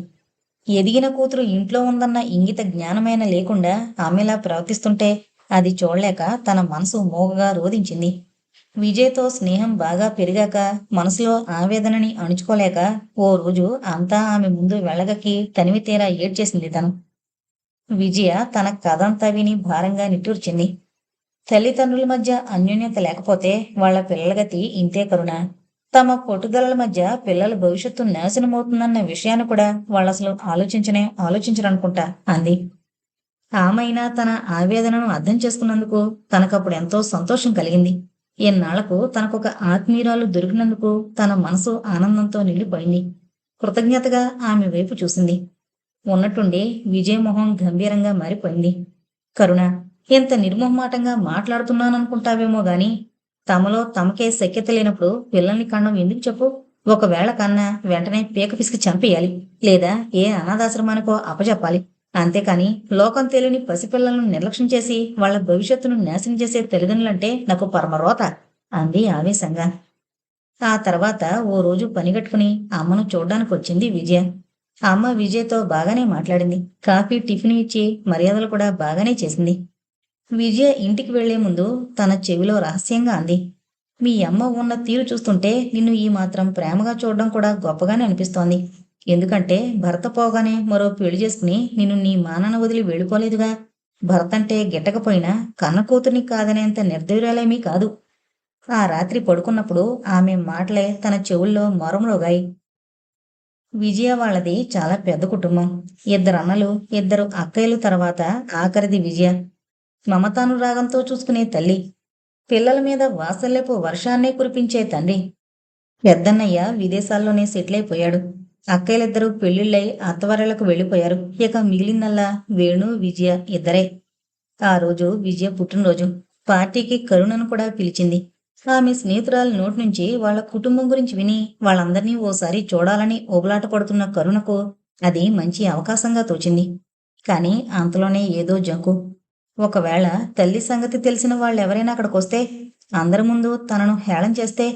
ఎదిగిన కూతురు ఇంట్లో ఉందన్న ఇంగిత జ్ఞానమైన లేకుండా ఆమెలా ప్రవర్తిస్తుంటే అది చూడలేక తన మనసు మోగగా రోదించింది. విజయ్తో స్నేహం బాగా పెరిగాక మనసులో ఆవేదనని అణుచుకోలేక ఓ రోజు అంతా ఆమె ముందు వెళ్ళగక్కి తనివి తీరా ఏడ్చేసింది తను. విజయ తన కథంతా విని భారంగా నిట్టూర్చింది. తల్లిదండ్రుల మధ్య అన్యోన్యత లేకపోతే వాళ్ల పిల్లల గతి ఇంతే కరుణ. తమ పట్టుదలల మధ్య పిల్లల భవిష్యత్తు నాశనమవుతుందన్న విషయాన్ని కూడా వాళ్ళసలు ఆలోచించరనుకుంటా అంది. ఆమైనా తన ఆవేదనను అర్థం చేసుకున్నందుకు తనకప్పుడు ఎంతో సంతోషం కలిగింది. ఎన్నాళ్లకు తనకొక ఆత్మీయురాలు దొరికినందుకు తన మనసు ఆనందంతో నిండిపోయింది. కృతజ్ఞతగా ఆమె వైపు చూసింది. ఉన్నట్టుండి విజయమొహం గంభీరంగా మారిపోయింది. కరుణ, ఎంత నిర్మోహమాటంగా మాట్లాడుతున్నాననుకుంటావేమో గాని తమలో తమకే శక్యత లేనప్పుడు పిల్లల్ని కనడం ఎందుకు చెప్పు? ఒకవేళ కన్నా వెంటనే పీక పిసికి చంపేయాలి, లేదా ఏ అనాథాశ్రమానికో అప్పజెప్పాలి. అంతేకాని లోకం తెలియని పసిపిల్లలను నిర్లక్ష్యం చేసి వాళ్ల భవిష్యత్తును నాశనం చేసే తల్లిదండ్రులంటే నాకు పరమరోత అంది ఆవేశంగా. ఆ తర్వాత ఓ రోజు పనిగట్టుకుని అమ్మను చూడ్డానికి వచ్చింది విజయ. అమ్మ విజయ్తో బాగానే మాట్లాడింది. కాఫీ, టిఫిన్ ఇచ్చి మర్యాదలు కూడా బాగానే చేసింది. విజయ ఇంటికి వెళ్లే ముందు తన చెవిలో రహస్యంగా అంది, మీ అమ్మ ఉన్న తీరు చూస్తుంటే నిన్ను ఈ మాత్రం ప్రేమగా చూడడం కూడా గొప్పగానే అనిపిస్తోంది. ఎందుకంటే భర్త పోగానే మరో పెళ్లి చేసుకుని నిన్ను నీ మానాన వదిలి వెళ్ళిపోలేదుగా. భర్త అంటే గిట్టకపోయినా కన్న కూతుర్ని కాదనేంత నిర్దయురాలేమీ కాదు. ఆ రాత్రి పడుకున్నప్పుడు ఆమె మాటలే తన చెవుల్లో మొరమరోగాయి. విజయ వాళ్ళది చాలా పెద్ద కుటుంబం. 2 అన్నలు, 2 అక్కయ్యలు తర్వాత ఆఖరిది విజయ. మమతానురాగంతో చూసుకునే తల్లి, పిల్లల మీద వాత్సల్యపు వర్షాన్నే కురిపించే తండ్రి. పెద్దన్నయ్య విదేశాల్లోనే సెటిల్ అయిపోయాడు. అక్కయ్యలిద్దరూ పెళ్లిళ్ళై అత్తవారిళ్లకు వెళ్ళిపోయారు. ఇక మిగిలిందల్లా వేణు, విజయ ఇద్దరే. ఆ రోజు విజయ పుట్టినరోజు. పార్టీకి కరుణను కూడా పిలిచింది. ఆమె స్నేహితురాలి నోటి నుంచి వాళ్ళ కుటుంబం గురించి విని వాళ్ళందర్నీ ఓసారి చూడాలని ఓబులాట పడుతున్న కరుణకు అది మంచి అవకాశంగా తోచింది. కాని అంతలోనే ఏదో జంకు. ఒకవేళ తల్లి సంగతి తెలిసిన వాళ్ళెవరైనా అక్కడికొస్తే, అందరి ముందు తనను హేళన చేస్తే,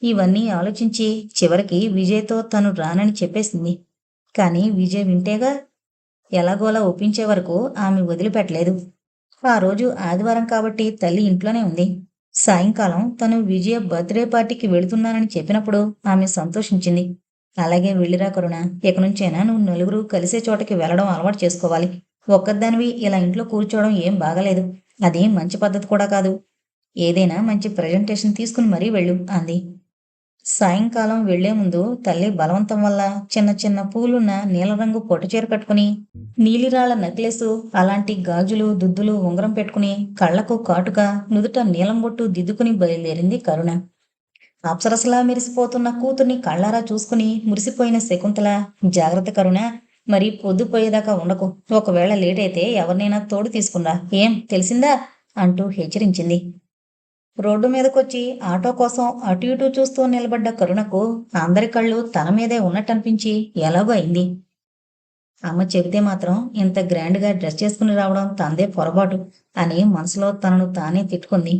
ఇవన్నీ ఆలోచించి చివరికి విజయ్తో తను రానని చెప్పేసింది. కాని విజయ్ వింటేగా. ఎలాగోలా ఒప్పించే వరకు ఆమె వదిలిపెట్టలేదు. ఆ రోజు ఆదివారం కాబట్టి తల్లి ఇంట్లోనే ఉంది. సాయంకాలం తను విజయ బర్త్డే పార్టీకి వెళుతున్నానని చెప్పినప్పుడు ఆమె సంతోషించింది. అలాగే వెళ్ళిరా కరుణ, ఇక నుంచైనా నువ్వు నలుగురు కలిసే చోటకి వెళ్లడం అలవాటు చేసుకోవాలి. ఒక్కదానివి ఇలా ఇంట్లో కూర్చోవడం ఏం బాగాలేదు. అది మంచి పద్ధతి కూడా కాదు. ఏదైనా మంచి ప్రజెంటేషన్ తీసుకుని మరీ వెళ్ళు అంది. సాయంకాలం వెళ్లే ముందు తల్లి బలవంతం వల్ల చిన్న చిన్న పూలున్న నీలరంగు పొట్టుచీర కట్టుకుని, నీలిరాళ్ల నెక్లెసు, అలాంటి గాజులు, దుద్దులు, ఉంగరం పెట్టుకుని, కళ్లకు కాటుక, నుదుట నీలం బొట్టు దిద్దుకుని బయలుదేరింది కరుణ. అప్సరసలా మెరిసిపోతున్న కూతుర్ని కళ్ళారా చూసుకుని మురిసిపోయిన శకుంతల, జాగ్రత్త కరుణ, మరి పొద్దుపోయేదాకా ఉండకు. ఒకవేళ లేట్ అయితే ఎవరినైనా తోడు తీసుకున్నా, ఏం తెలిసిందా అంటూ హెచ్చరించింది. రోడ్డు మీదకొచ్చి ఆటో కోసం అటు ఇటు చూస్తూ నిలబడ్డ కరుణకు అందరి కళ్ళు తన మీదే ఉన్నట్టనిపించి ఎలాగో అయింది. అమ్మ చెబితే మాత్రం ఇంత గ్రాండ్‌గా డ్రెస్ చేసుకుని రావడం తనదే పొరపాటు అని మనసులో తనను తానే తిట్టుకుంది.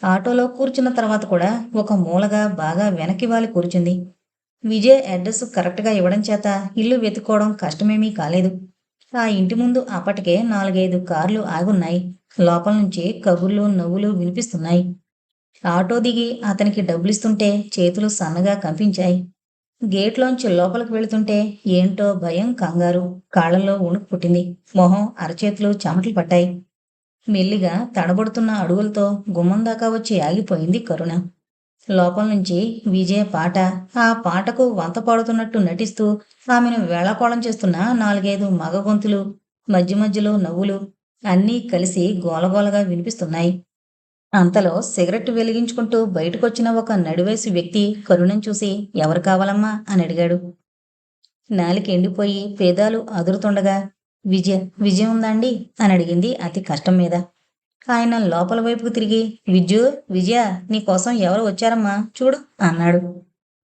ఆటోలో కూర్చున్న తర్వాత కూడా ఒక మూలగా బాగా వెనక్కి వాలి కూర్చుంది. విజయ్ అడ్రస్ కరెక్ట్‌గా ఇవ్వడం చేత ఇల్లు వెతుక్కోవడం కష్టమేమీ కాలేదు. ఆ ఇంటి ముందు అప్పటికే 4, 5 కార్లు ఆగున్నాయి. లోపల నుంచి కబుర్లు, నవ్వులు వినిపిస్తున్నాయి. ఆటో దిగి అతనికి డబ్బులిస్తుంటే చేతులు సన్నగా కంపించాయి. గేట్లోంచి లోపలికి వెళుతుంటే ఏంటో భయం, కంగారు. కాళ్ళల్లో వణుకు పుట్టింది. మొహం, అరచేతులు చెమటలు పట్టాయి. మెల్లిగా తడబడుతున్న అడుగులతో గుమ్మం దాకా వచ్చి ఆగిపోయింది కరుణ. లోపల నుంచి విజయ పాట, ఆ పాటకు వంత పాడుతున్నట్టు నటిస్తూ ఆమెను వేళాకోళం చేస్తున్న 4, 5 మగ గొంతులు, మధ్య మధ్యలో నవ్వులు అన్నీ కలిసి గోలగోలగా వినిపిస్తున్నాయి. అంతలో సిగరెట్ వెలిగించుకుంటూ బయటకొచ్చిన ఒక నడివయసు వ్యక్తి కరుణను చూసి ఎవరు కావాలమ్మా అని అడిగాడు. నాలిక ఎండిపోయి పేదాలు అదురుతుండగా విజయ విజయం ఉందాండి అని అడిగింది అతి కష్టం మీద. ఆయన లోపల వైపుకు తిరిగి విజ్జు, విజయ, నీకోసం ఎవరు వచ్చారమ్మా చూడు అన్నాడు.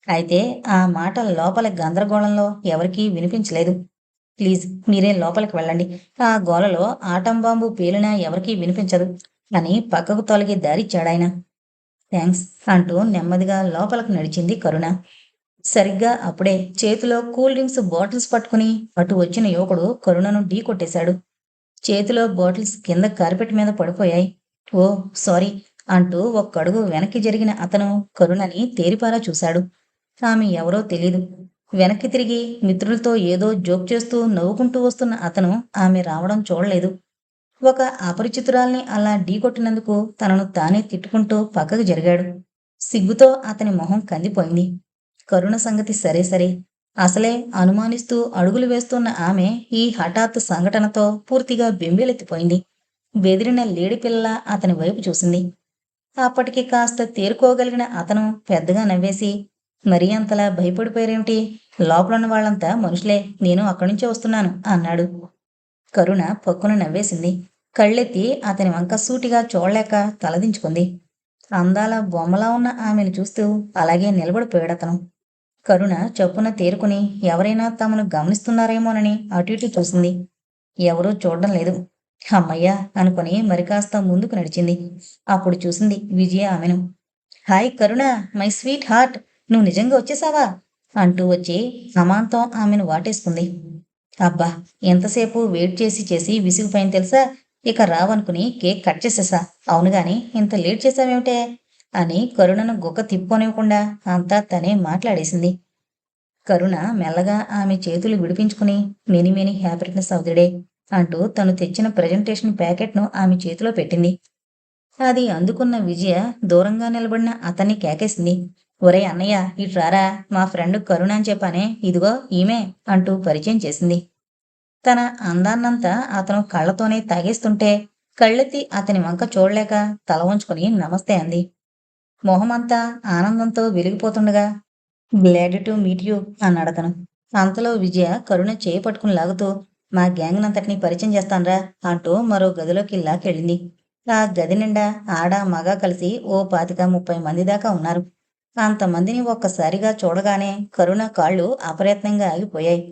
అయితే ఆ మాట లోపల గందరగోళంలో ఎవరికీ వినిపించలేదు. ప్లీజ్ మీరే లోపలికి వెళ్ళండి. ఆ గోలలో ఆటం బాంబు పేలినా ఎవరికీ వినిపించదు అని పక్కకు తొలగి దారిచ్చాడాయన. థ్యాంక్స్ అంటూ నెమ్మదిగా లోపలకు నడిచింది కరుణ. సరిగ్గా అప్పుడే చేతిలో కూల్ డ్రింక్స్ బాటిల్స్ పట్టుకుని అటు వచ్చిన యువకుడు కరుణను ఢీ కొట్టేశాడు. చేతిలో బాటిల్స్ కింద కార్పెట్ మీద పడిపోయాయి. ఓ సారీ అంటూ ఒక్కడుగు వెనక్కి జరిగిన అతను కరుణని తేరిపారా చూశాడు. ఆమె ఎవరో తెలీదు. వెనక్కి తిరిగి మిత్రులతో ఏదో జోక్ చేస్తూ నవ్వుకుంటూ వస్తున్న అతను ఆమె రావడం చూడలేదు. ఒక అపరిచితురాల్ని అలా ఢీకొట్టినందుకు తనను తానే తిట్టుకుంటూ పక్కకు జరిగాడు. సిగ్గుతో అతని మొహం కందిపోయింది. కరుణ సంగతి సరే సరే. అసలే అనుమానిస్తూ అడుగులు వేస్తున్న ఆమె ఈ హఠాత్ సంఘటనతో పూర్తిగా బెంబేలెత్తిపోయింది. బెదిరిన లేడిపిల్లలా అతని వైపు చూసింది. అప్పటికి కాస్త తేరుకోగలిగిన అతను పెద్దగా నవ్వేసి, మరీ అంతలా భయపడిపోయారేమిటి? లోపలున్న వాళ్ళంతా మనుషులే, నేను అక్కడ్నుంచే వస్తున్నాను అన్నాడు. కరుణ పొక్కున నవ్వేసింది. కళ్ళెత్తి అతని వంక సూటిగా చూడలేక తలదించుకుంది. అందాల బొమ్మలా ఉన్న ఆమెను చూస్తూ అలాగే నిలబడిపోయాడతను. కరుణ చప్పున తేరుకుని ఎవరైనా తమను గమనిస్తున్నారేమోనని అటు ఇటు చూసింది. ఎవరూ చూడ్డం లేదు. హమ్మయ్య అనుకుని మరికాస్త ముందుకు నడిచింది. అప్పుడు చూసింది విజయ ఆమెను. Hi Karuna, my sweet heart, నువ్వు నిజంగా వచ్చేసావా అంటూ వచ్చి అమాంతం ఆమెను వాటేసుకుంది. అబ్బా, ఎంతసేపు వెయిట్ చేసి చేసి విసిగిపోయింది తెలుసా? ఇక రావనుకుని కేక్ కట్ చేసేసా. అవునుగాని ఇంత లేట్ చేసావేమిటే అని కరుణను గుక్క తిప్పుకోనివ్వకుండా అంతా తనే మాట్లాడేసింది. కరుణ మెల్లగా ఆమె చేతులు విడిపించుకుని many many happy returns of the day అంటూ తను తెచ్చిన ప్రజెంటేషన్ ప్యాకెట్ను ఆమె చేతిలో పెట్టింది. అది అందుకున్న విజయ దూరంగా నిలబడిన అతన్ని కేకేసింది. ఒరే అన్నయ్య, ఇట్రారా, మా ఫ్రెండ్ కరుణ అని చెప్పానే, ఇదిగో ఈమె అంటూ పరిచయం చేసింది. తన అందాన్నంతా అతను కళ్ళతోనే తాగేస్తుంటే కళ్ళెత్తి అతని వంక చూడలేక తల వంచుకుని నమస్తే అంది. మొహమంతా ఆనందంతో వెలిగిపోతుండగా గ్లాడ్ టు మీట్ యూ అన్నాడతను. అంతలో విజయ కరుణ చేయి పట్టుకుని లాగుతూ మా గ్యాంగ్ నంతటినీ పరిచయం చేస్తాన్రా అంటూ మరో గదిలోకి లాక్కెళ్ళింది. ఆ గది నిండా ఆడ మగ కలిసి ఓ 25-30 మంది దాకా ఉన్నారు. అంతమందిని ఒక్కసారిగా చూడగానే కరుణ కాళ్ళు అప్రయత్నంగా ఆగిపోయాయి.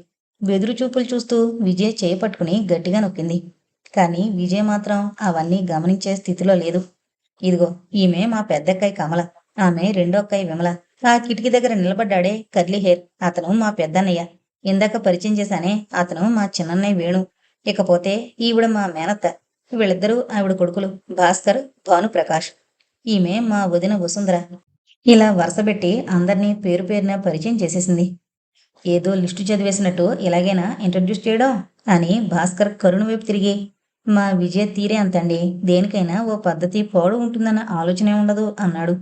బెదురు చూపులు చూస్తూ విజయ్ చేయి పట్టుకుని గట్టిగా నొక్కింది. కానీ విజయ్ మాత్రం అవన్నీ గమనించే స్థితిలో లేదు. ఇదిగో ఈమె మా పెద్దక్కయ్య కమల, ఆమె రెండో అక్కయ్య విమల. ఆ కిటికీ దగ్గర నిలబడ్డాడే కర్లీ హెయిర్, అతను మా పెద్దన్నయ్య. ఇందాక పరిచయం చేశానే, అతను మా చిన్నన్నయ్య వేణు. ఇకపోతే ఈవిడ మా మేనత్త. వీళ్ళిద్దరూ ఆవిడ కొడుకులు భాస్కర్, భానుప్రకాష్. ఈమె మా వదిన వసుంధర. ఇలా వరుసబెట్టి అందర్నీ పేరు పేరున పరిచయం చేసేసింది. ఏదో లిస్టు చదివేసినట్టు ఇలాగేనా ఇంట్రడ్యూస్ చేయడం అని భాస్కర్ కరుణ వైపు తిరిగి, మా విజయ తీరే అంతండి, దేనికైనా ఓ పద్ధతి పోడు ఉంటుందన్న ఆలోచనే ఉండదు అన్నాడు.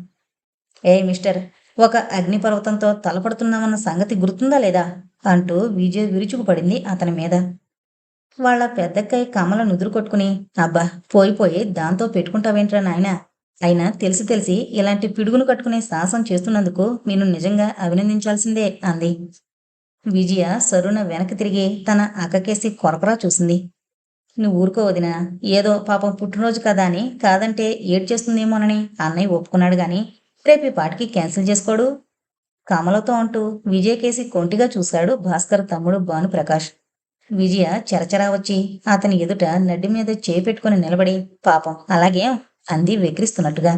ఏ మిస్టర్, ఒక అగ్నిపర్వతంతో తలపడుతున్నామన్న సంగతి గుర్తుందా లేదా అంటూ విజయ్ విరుచుకుపడింది అతని మీద. వాళ్ళ పెద్దక్కయ్య కమల నుదురు కొట్టుకుని, అబ్బా పోయి దాంతో పెట్టుకుంటావేంట్రా నాయనా, అయినా తెలిసి తెలిసి ఇలాంటి పిడుగును కట్టుకునే సాహసం చేస్తున్నందుకు నిన్ను నిజంగా అభినందించాల్సిందే అంది. విజయ సరున వెనక్కి తిరిగి తన అక్కకేసి కొరకరా చూసింది. నువ్వు ఊరుకో వదినా, ఏదో పాపం పుట్టినరోజు కదా అని కాదంటే ఏడ్చేస్తుందేమోనని అన్నయ్య ఒప్పుకున్నాడు గాని రేపు ఈ పాటికి క్యాన్సిల్ చేసుకోడు కమలతో అంటూ విజయ్ కేసి కొంటిగా చూశాడు భాస్కర్ తమ్ముడు భానుప్రకాష్. విజయ చరచరా వచ్చి అతని ఎదుట నడ్డి మీద చేయి పెట్టుకుని నిలబడి, పాపం అలాగేం అంది వెక్కిరిస్తున్నట్టుగా.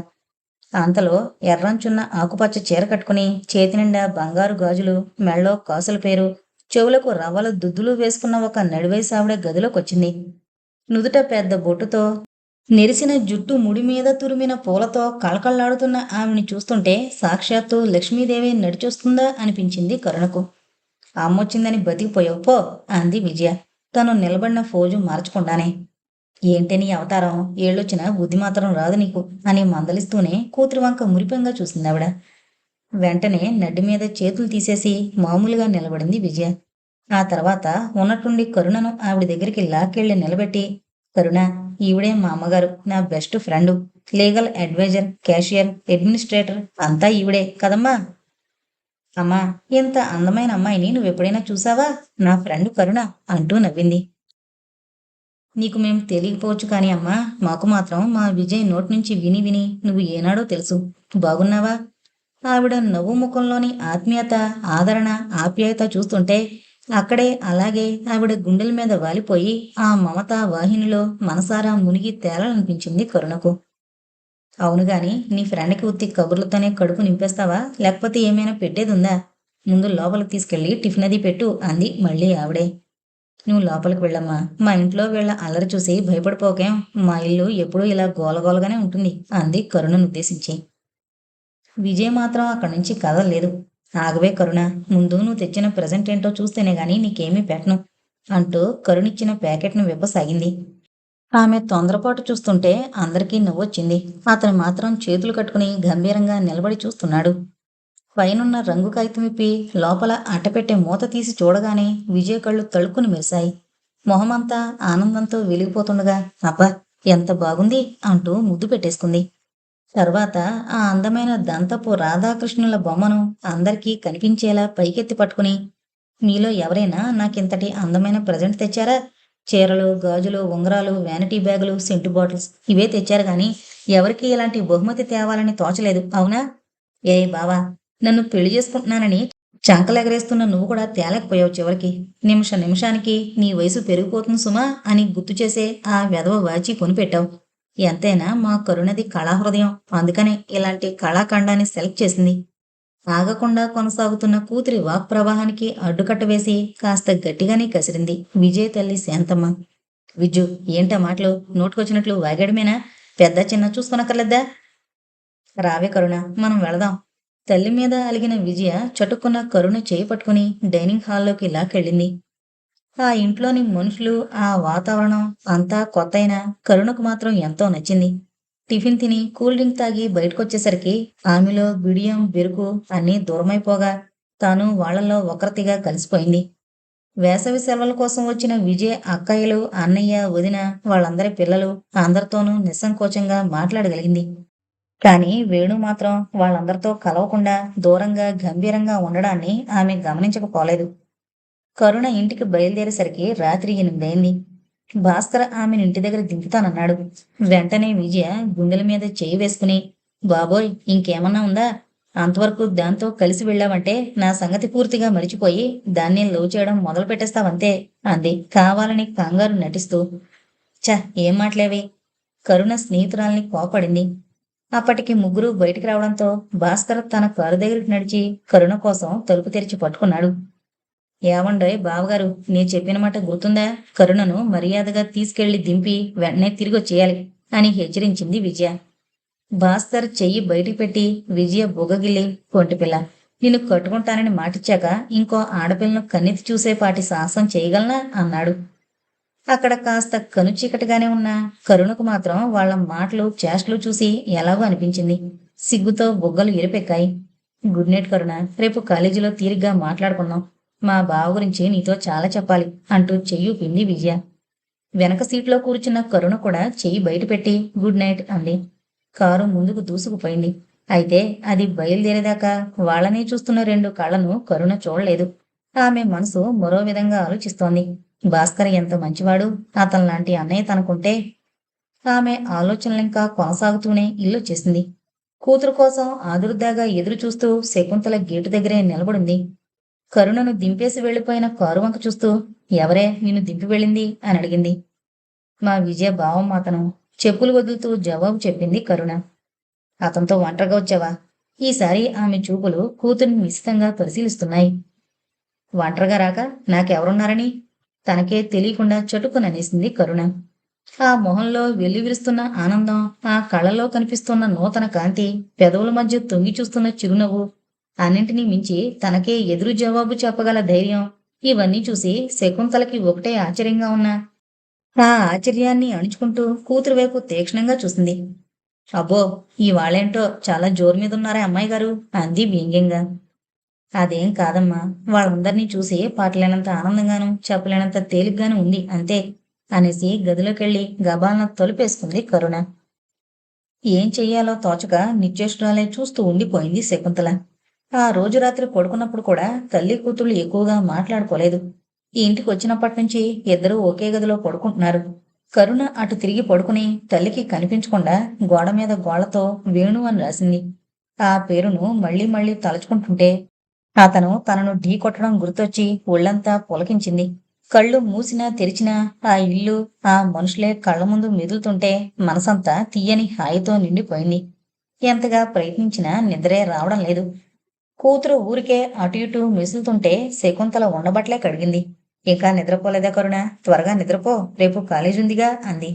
అంతలో ఎర్రంచున్న ఆకుపచ్చ చీర కట్టుకుని చేతి నిండా బంగారు గాజులు, మెళ్ళో కాసుల పేరు, చెవులకు రవ్వల దుద్దులు వేసుకున్న ఒక నడివయసావిడ గదిలోకొచ్చింది. నుదుట పెద్ద బొట్టుతో, నెరిసిన జుట్టు ముడి మీద తురిమిన పూలతో కళకళ్లాడుతున్న ఆమెని చూస్తుంటే సాక్షాత్తు లక్ష్మీదేవి నడిచొస్తుందా అనిపించింది కరుణకు. అమ్మొచ్చిందని బతికిపోయావు పో అంది విజయ తను నిలబడిన ఫోజు మార్చకుండానే. ఏంటి నీ అవతారం, ఏళ్ళొచ్చినా బుద్ధి మాత్రం రాదు నీకు అని మందలిస్తూనే కూతురి వంక మురిపెంగా చూసింది ఆవిడ. వెంటనే నడ్డి మీద చేతులు తీసేసి మామూలుగా నిలబడింది విజయ. ఆ తర్వాత ఉన్నట్టుండి కరుణను ఆవిడ దగ్గరికి లాక్కెళ్ళి నిలబెట్టి, కరుణ, ఈవిడే మా అమ్మగారు, నా best friend, legal adviser, cashier, administrator అంతా ఈవిడే కదమ్మా. అమ్మా, ఇంత అందమైన అమ్మాయిని నువ్వెప్పుడైనా చూసావా? నా ఫ్రెండ్ కరుణ అంటూ నవ్వింది. నీకు మేం తెలియకపోవచ్చు కాని అమ్మా, మాకు మాత్రం మా విజయ్ నోటి నుంచి విని విని నువ్వు ఏనాడో తెలుసు. బాగున్నావా? ఆవిడ నవ్వు ముఖంలోని ఆత్మీయత, ఆదరణ, ఆప్యాయత చూస్తుంటే అక్కడే అలాగే ఆవిడ గుండెల మీద వాలిపోయి ఆ మమతా వాహినిలో మనసారా మునిగి తేలాలనిపించింది కరుణకు. అవును గాని నీ ఫ్రెండ్కి ఉత్తి కబుర్లతోనే కడుపు నింపేస్తావా, లేకపోతే ఏమైనా పెట్టేదుందా? ముందు లోపలికి తీసుకెళ్ళి టిఫిన్ అది పెట్టు అంది మళ్ళీ ఆవిడే. నువ్వు లోపలికి వెళ్ళమ్మా, మా ఇంట్లో వీళ్ళ అల్లరి చూసి భయపడిపోకేం, మా ఇల్లు ఎప్పుడూ ఇలా గోలగోలగానే ఉంటుంది అంది కరుణను ఉద్దేశించి. విజయ్ మాత్రం అక్కడి నుంచి కదలలేదు. ఆగవే కరుణ, ముందు నువ్వు తెచ్చిన ప్రెజెంట్ ఏంటో చూస్తేనే గాని నీకేమీ పెట్టను అంటూ కరుణిచ్చిన ప్యాకెట్ను విప్పసాగింది. ఆమె తొందరపాటు చూస్తుంటే అందరికీ నవ్వొచ్చింది. అతను మాత్రం చేతులు కట్టుకుని గంభీరంగా నిలబడి చూస్తున్నాడు. పైనున్న రంగు కాగితం విప్పి లోపల అట్టపెట్టే మూత తీసి చూడగానే విజయ్ కళ్ళు తళుక్కుని మెరిశాయి. మొహమంతా ఆనందంతో వెలిగిపోతుండగా, అబ్బా ఎంత బాగుంది అంటూ ముద్దు పెట్టేసుకుంది. తర్వాత ఆ అందమైన దంతపు రాధాకృష్ణుల బొమ్మను అందరికీ కనిపించేలా పైకెత్తి పట్టుకుని, మీలో ఎవరైనా నాకింతటి అందమైన ప్రజెంట్ తెచ్చారా? చీరలు, గాజులు, ఉంగరాలు, వ్యానిటీ బ్యాగులు, సెంటు బాటిల్స్ ఇవే తెచ్చారు గాని ఎవరికీ ఇలాంటి బహుమతి తేవాలని తోచలేదు, అవునా? ఏ బావా, నన్ను పెళ్లి చేసుకుంటున్నానని చంకలెగరేస్తున్న నువ్వు కూడా తేలేకపోయావు చివరికి. నిమిషానికి నీ వయసు పెరిగిపోతుంది సుమా అని గుర్తు చేసే ఆ వెధవ వాచి కొనిపెట్టావు. ఎంతైనా మా కరుణది కళాహృదయం, అందుకనే ఇలాంటి కళాఖండాన్ని సెలెక్ట్ చేసింది. ఆగకుండా కొనసాగుతున్న కూతురి వాక్ ప్రవాహానికి అడ్డుకట్ట వేసి కాస్త గట్టిగానే కసిరింది విజయ్ తల్లి శాంతమ్మ. విజ్జు, ఏంటా మాటలు? నోటుకొచ్చినట్లు వాగాడమేనా? పెద్ద చిన్న చూసుకొనక్కర్లేద్దా? రావే కరుణ, మనం వెళదాం. తల్లి మీద అలిగిన విజయ చటుక్కున్న కరుణ చేయి పట్టుకుని డైనింగ్ హాల్లోకి లాక్కెళ్ళింది. ఆ ఇంట్లోని మనుషులు, ఆ వాతావరణం అంతా కొత్తయినా కరుణకు మాత్రం ఎంతో నచ్చింది. టిఫిన్ తిని కూల్ డ్రింక్ తాగి బయటకొచ్చేసరికి ఆమెలో బిడియం, బెరుకు అన్నీ దూరమైపోగా తాను వాళ్లలో ఒకరితిగా కలిసిపోయింది. వేసవి సెలవుల కోసం వచ్చిన విజయ్ అక్కయ్యలు, అన్నయ్య, వదిన, వాళ్ళందరి పిల్లలు అందరితోనూ నిస్సంకోచంగా మాట్లాడగలిగింది. కాని వేణు మాత్రం వాళ్ళందరితో కలవకుండా దూరంగా గంభీరంగా ఉండడాన్ని ఆమె గమనించకపోలేదు. కరుణ ఇంటికి బయలుదేరేసరికి రాత్రి 8 అయింది. భాస్కర్ ఆమెను ఇంటి దగ్గర దింపుతానన్నాడు. వెంటనే విజయ గుండెల మీద చేయి వేసుకుని, బాబోయ్ ఇంకేమన్నా ఉందా? అంతవరకు దాంతో కలిసి వెళ్ళావంటే నా సంగతి పూర్తిగా మరిచిపోయి దాన్ని లవ్ చేయడం మొదలు పెట్టేస్తావంతే అంది కావాలని కంగారు నటిస్తూ. చ, ఏం మాటలేవి? కరుణ స్నేహితురాల్ని కోపడింది. అప్పటికి ముగ్గురు బయటికి రావడంతో భాస్కర్ తన కారు దగ్గరికి నడిచి కరుణ కోసం తలుపు తెరిచి పట్టుకున్నాడు. ఏవండోయ్ బావగారు, నేను చెప్పిన మాట గుర్తుందా? కరుణను మర్యాదగా తీసుకెళ్లి దింపి వెంటనే తిరిగొచ్చేయాలి అని హెచ్చరించింది విజయ. భాస్కర్ చెయ్యి బయటికి పెట్టి విజయ బుగ్గగిల్లి, కొంటిపిల్ల, నిన్ను కట్టుకుంటానని మాటిచ్చాక ఇంకో ఆడపిల్లను కన్నెత్తి చూసేపాటి సాహసం చేయగలనా అన్నాడు. అక్కడ కాస్త కనుచీకటిగానే ఉన్న కరుణకు మాత్రం వాళ్ళ మాటలు, చేష్టలు చూసి ఎలాగో అనిపించింది. సిగ్గుతో బుగ్గలు ఎరిపెక్కాయి. గుడ్ నైట్ కరుణ, రేపు కాలేజీలో తీరిగ్గా మాట్లాడుకుందాం. మా బావ గురించి నీతో చాలా చెప్పాలి అంటూ చెయ్యి పిండి విజయ. వెనక సీట్లో కూర్చున్న కరుణ కూడా చెయ్యి బయటపెట్టి గుడ్ నైట్ అంది. కారు ముందుకు దూసుకుపోయింది. అయితే అది బయలుదేరేదాకా వాళ్ళనే చూస్తున్న 2 కళ్ళను కరుణ చూడలేదు. ఆమె మనసు మరో విధంగా ఆలోచిస్తోంది. భాస్కర్ ఎంత మంచివాడు, అతనిలాంటి అన్నయ్య తనకుంటే. ఆమె ఆలోచనలింకా కొనసాగుతూనే ఇల్లొచ్చేసింది. కూతురు కోసం ఆదుర్దాగా ఎదురు చూస్తూ శకుంతల గేటు దగ్గరే నిలబడింది. కరుణను దింపేసి వెళ్లిపోయిన కారు వంక చూస్తూ, ఎవరే నిన్ను దింపి వెళ్ళింది అని అడిగింది. మా విజయ భావం అతను చెప్పులు వదులుతూ జవాబు చెప్పింది కరుణ. అతనితో ఒంటరిగా వచ్చావా? ఈసారి ఆమె చూపులు కూతుర్ని నిశితంగా పరిశీలిస్తున్నాయి. ఒంటరిగా రాక నాకెవరున్నారని తనకే తెలియకుండా చటుక్కుననేసింది కరుణ. ఆ మొహంలో వెల్లివిరుస్తున్న ఆనందం, ఆ కళ్ళలో కనిపిస్తున్న నూతన కాంతి, పెదవుల మధ్య తొంగి చూస్తున్న చిరునవ్వు, అన్నింటినీ మించి తనకే ఎదురు జవాబు చెప్పగల ధైర్యం, ఇవన్నీ చూసి శకుంతలకి ఒకటే ఆశ్చర్యంగా ఉన్నా ఆ ఆశ్చర్యాన్ని అణుచుకుంటూ కూతురు వైపు తీక్షణంగా చూసింది. అబ్బో, ఇవాళేంటో చాలా జోరు మీదున్నారే అమ్మాయి గారు అంది వ్యంగ్యంగా. అదేం కాదమ్మా, వాళ్ళందర్నీ చూసి పాటలేనంత ఆనందంగానూ చెప్పలేనంత తేలిగ్గానూ ఉంది అంతే అనేసి గదిలోకెళ్ళి గబాలన తలుపేసుకుంది కరుణ. ఏం చెయ్యాలో తోచక నిశ్చేష్టురాలై చూస్తూ ఉండిపోయింది శకుంతల. ఆ రోజు రాత్రి పడుకున్నప్పుడు కూడా తల్లి కూతుళ్ళు ఎక్కువగా మాట్లాడుకోలేదు. ఈ ఇంటికి వచ్చినప్పటినుంచి ఇద్దరూ ఒకే గదిలో పడుకుంటున్నారు. కరుణ అటు తిరిగి పడుకుని తల్లికి కనిపించకుండా గోడ మీద గోళ్లతో వేణు అని రాసింది. ఆ పేరును మళ్ళీ మళ్ళీ తలుచుకుంటుంటే అతను తనను ఢీకొట్టడం గుర్తొచ్చి ఒళ్ళంతా పులకించింది. కళ్ళు మూసినా తెరిచినా ఆ ఇల్లు, ఆ మనుషులే కళ్ళ ముందు మెదులుతుంటే మనసంతా తీయని హాయితో నిండిపోయింది. ఎంతగా ప్రయత్నించినా నిద్రే రావడం లేదు. కూతురు ఊరికే అటు ఇటు మెసులుతుంటే శకుంతల ఉండబట్లే కడిగింది. ఇంకా నిద్రపోలేదా కరుణ? త్వరగా నిద్రపో, రేపు కాలేజుందిగా అంది.